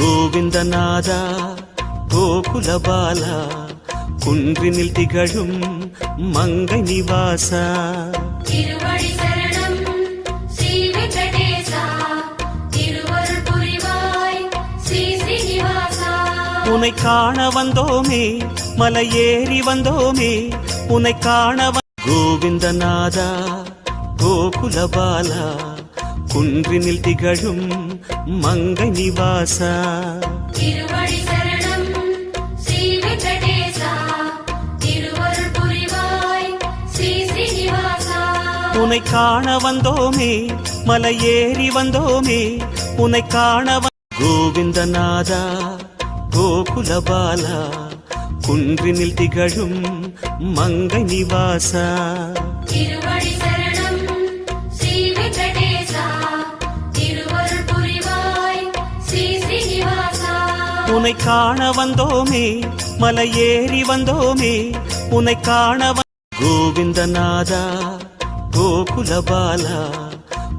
கோவிந்தநாதா கோகுலபாலா குன்றினில் திகழும் மங்கை நிவாசா திருவடி சரணம் ஸ்ரீ வெங்கடேசா திருவருள் புரிவாய் ஸ்ரீ ஸ்ரீனிவாசா உன்னை காண வந்தோமே மலையேறி வந்தோமே உன்னை காண கோவிந்தநாதா கோகுலபாலா குன்றினில் திகழும் மங்கை நிவாசா திருவடி சரணம் ஸ்ரீ வெங்கடேசா திருவருள் புரிவாய் ஸ்ரீ ஸ்ரீனிவாசா உன்னை காண வந்தோமே மலையேறி வந்தோமே உன்னை காண கோவிந்தநாதா கோகுலபாலா குன்றினில் திகழும் மங்கை நிவாசா திருவடி சரணம் ஸ்ரீ வெங்கடேசா திருவருள் புரிவாய் ஸ்ரீ ஸ்ரீனிவாசா உன்னை காண வந்தோமே மலையேறி வந்தோமே உன்னை காண கோவிந்தநாதா கோகுலபாலா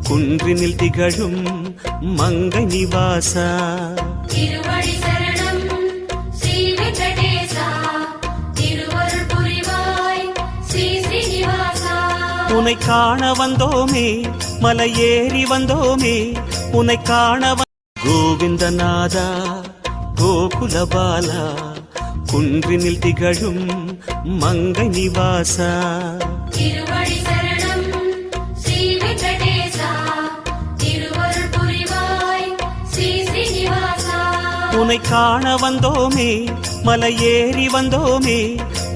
குன்றினில் திகழும் மங்கை நிவாசா திருவடி சரணம் ஸ்ரீ வெங்கடேசா திருவருள் புரிவாய் ஸ்ரீ ஸ்ரீனிவாசா உன்னை காண வந்தோமே மலையேறி வந்தோமே உன்னை காண கோவிந்தநாதா கோகுலபாலா குன்றினில் திகழும் மங்கை நிவாசா திருவடி சரணம் ஸ்ரீ வெங்கடேசா திருவருள் புரிவாய் ஸ்ரீ ஸ்ரீனிவாசா உன்னை காண வந்தோமே மலையேறி வந்தோமே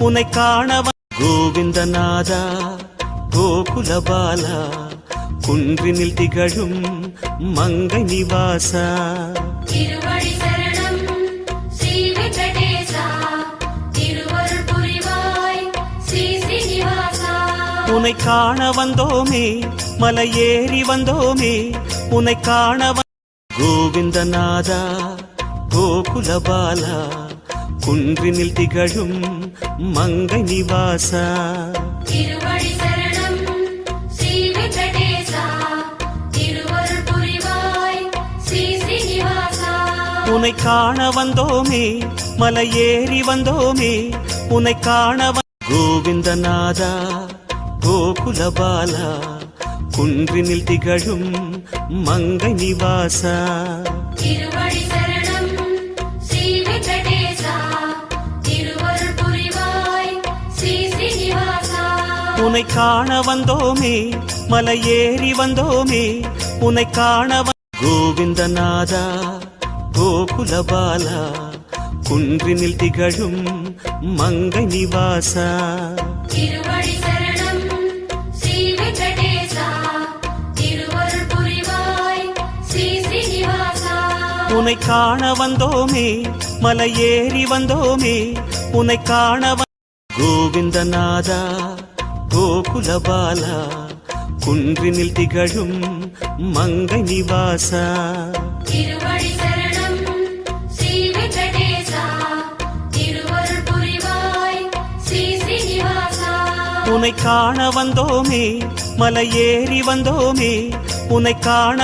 உன்னை காண கோவிந்தநாதா கோகுலபாலா குன்றினில் திகழும் மங்கை நிவாசா திருவடி சரணம் ஸ்ரீ வெங்கடேசா திருவருள் புரிவாய் ஸ்ரீ ஸ்ரீனிவாசா உன்னை காண வந்தோமே மலையேறி வந்தோமே உன்னை காண கோவிந்தநாதா கோகுலபாலா குன்றினில் திகழும் மங்கை நிவாசா திருவடி சரணம் ஸ்ரீ வெங்கடேசா திருவருள் புரிவாய் ஸ்ரீ ஸ்ரீனிவாசா உன்னை காண வந்தோமே மலையேறி வந்தோமே உன்னை காண கோவிந்தநாதா கோகுலபாலா குன்றினில் திகழும் மங்கை நிவாசா திருவடி சரணம் ஸ்ரீ வெங்கடேசா திருவருள் புரிவாய் ஸ்ரீ ஸ்ரீனிவாசா உன்னை காண வந்தோமே மலையேறி வந்தோமே உன்னை காண கோவிந்தநாதா கோகுலபாலா குன்றினில் திகழும் மங்கை நிவாசா திருவடி சரணம் ஸ்ரீ வெங்கடேசா திருவருள் புரிவாய் ஸ்ரீ ஸ்ரீனிவாசா உன்னை காண வந்தோமே மலையேறி வந்தோமே உன்னை காண கோவிந்தநாதா கோகுலபாலா குன்றினில் திகழும் மங்கை நிவாசா திருவடி சரணம் ஸ்ரீ வெங்கடேசா திருவருள் புரிவாய் ஸ்ரீ ஸ்ரீனிவாசா உன்னை காண வந்தோமே மலையேறி வந்தோமே உன்னை காண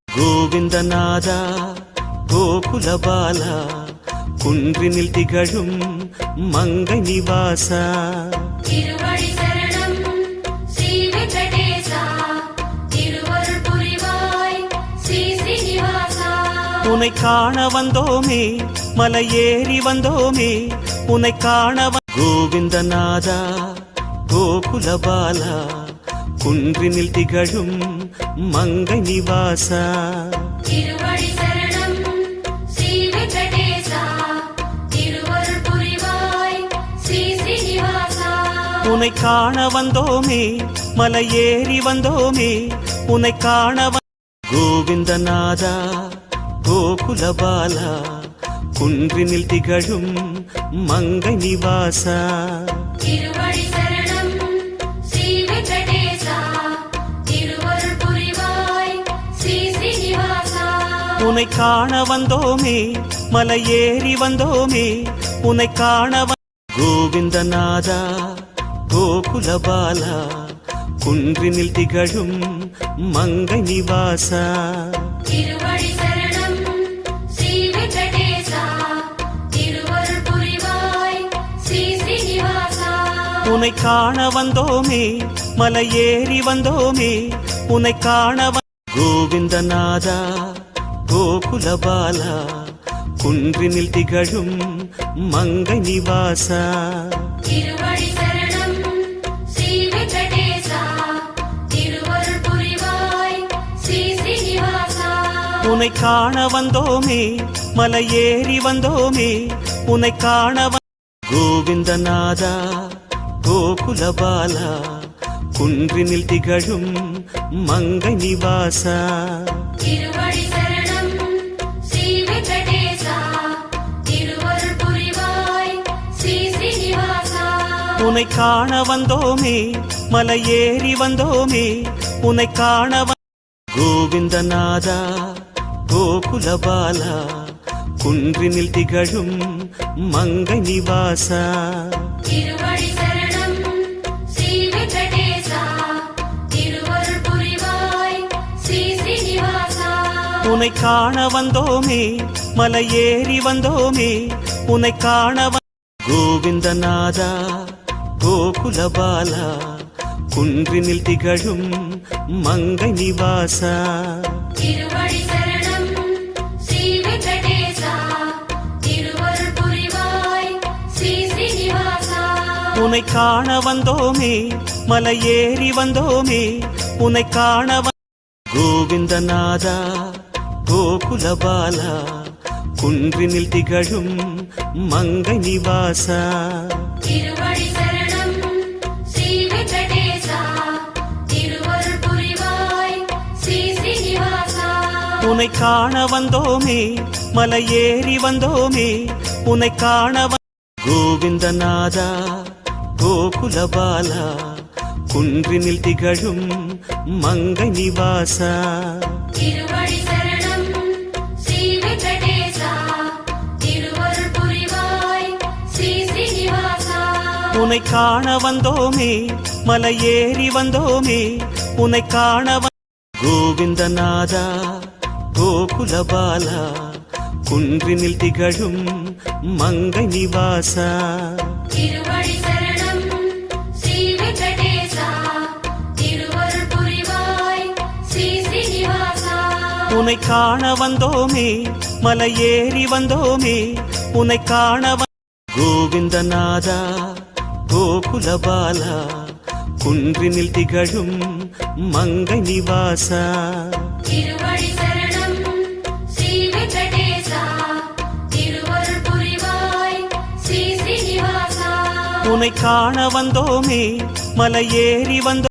கோவிந்தநாதா கோகுலபாலா குன்றினில் திகழும் மங்கை நிவாசா திருவடி சரணம் ஸ்ரீ வெங்கடேசா திருவருள் புரிவாய் ஸ்ரீ ஸ்ரீனிவாசா உன்னை காண வந்தோமே மலையேறி வந்தோமே உன்னை காண கோவிந்தநாதா கோகுலபாலா குன்றினில் திகழும் மங்கை நிவாசா திருவடி சரணம் ஸ்ரீ வெங்கடேசா திருவருள் புரிவாய் ஸ்ரீ ஸ்ரீனிவாசா உன்னை காண வந்தோமே மலையேறி வந்தோமே உன்னை காண கோவிந்தநாதா கோகுலபாலா குன்றினில் திகழும் மங்கை நிவாசா திருவடி சரணம் ஸ்ரீ வெங்கடேசா திருவருள் புரிவாய் ஸ்ரீ ஸ்ரீனிவாசா உன்னை காண வந்தோமே மலையேறி வந்தோமே உன்னை காண கோவிந்தநாதா கோகுலபாலா குன்றினில் திகழும் மங்கை நிவாசா திருவடி சரணம் ஸ்ரீ வெங்கடேசா உன்னை காண வந்தோமே மலையேறி வந்தோமே உன்னை காண கோவிந்தநாதா கோகுலபாலா குன்றினில் திகழும் மங்கை நிவாசா திருவடி சரணம் ஸ்ரீ வெங்கடேசா திருவருள் புரிவாய் ஸ்ரீ ஸ்ரீனிவாசா உன்னை காண வந்தோமே மலையேறி வந்தோமே உன்னை காண கோவிந்தநாதா கோகுலபாலா குன்றினில் திகழும் மங்கை நிவாசா திருவடி சரணம் ஸ்ரீ வெங்கடேசா திருவருள் புரிவாய் ஸ்ரீ ஸ்ரீனிவாசா உன்னை காண வந்தோமே மலையேறி வந்தோமே உன்னை காண கோவிந்தநாதா கோகுலபாலா குன்றினில் திகழும் மங்கை நிவாசா திருவடி சரணம் ஸ்ரீ வெங்கடேசா திருவருள் புரிவாய் ஸ்ரீ ஸ்ரீனிவாசா உன்னை காண வந்தோமே மலையேறி வந்தோமே உன்னை காண கோவிந்தநாதா கோகுலபாலா குன்றினில் திகழும் மங்கை நிவாசா திருவடி சரணம் ஸ்ரீ வெங்கடேசா திருவருள் புரிவாய் ஸ்ரீ ஸ்ரீனிவாசா உன்னை காண வந்தோமே மலையேறி வந்தோமே உன்னை காண கோவிந்தநாதா கோகுலபாலா குன்றினில் திகழும் மங்கை நிவாசா திருவடி சரணம் ஸ்ரீ வெங்கடேசா திருவருள் புரிவாய் ஸ்ரீ ஸ்ரீனிவாசா உன்னை காண வந்தோமே மலையேறி வந்தோமே உன்னை காண கோவிந்தநாதா கோகுலபாலா குன்றினில் திகழும் மங்கை நிவாசா திருவடி சரணம் ஸ்ரீ வெங்கடேசா திருவருள் புரிவாய் ஸ்ரீ ஸ்ரீனிவாசா உன்னை காண வந்தோமே மலையேறி வந்தோமே உன்னை காண கோவிந்தநாதா கோகுலபாலா குன்றினில் திகழும் மங்கை நிவாசா திருவடி சரணம் ஸ்ரீ வெங்கடேசா திருவருள் புரிவாய் ஸ்ரீ ஸ்ரீனிவாசா உன்னை காண வந்தோமே மலையேறி வந்தோமே உன்னை காண கோவிந்தநாதா கோகுலபாலா குன்றினில் திகழும் மங்கை நிவாசா திருவடி சரணம் ஸ்ரீ வெங்கடேசா திருவருள் புரிவாய் ஸ்ரீ ஸ்ரீனிவாசா உன்னை காண வந்தோமே மலையேறி வந்தோம்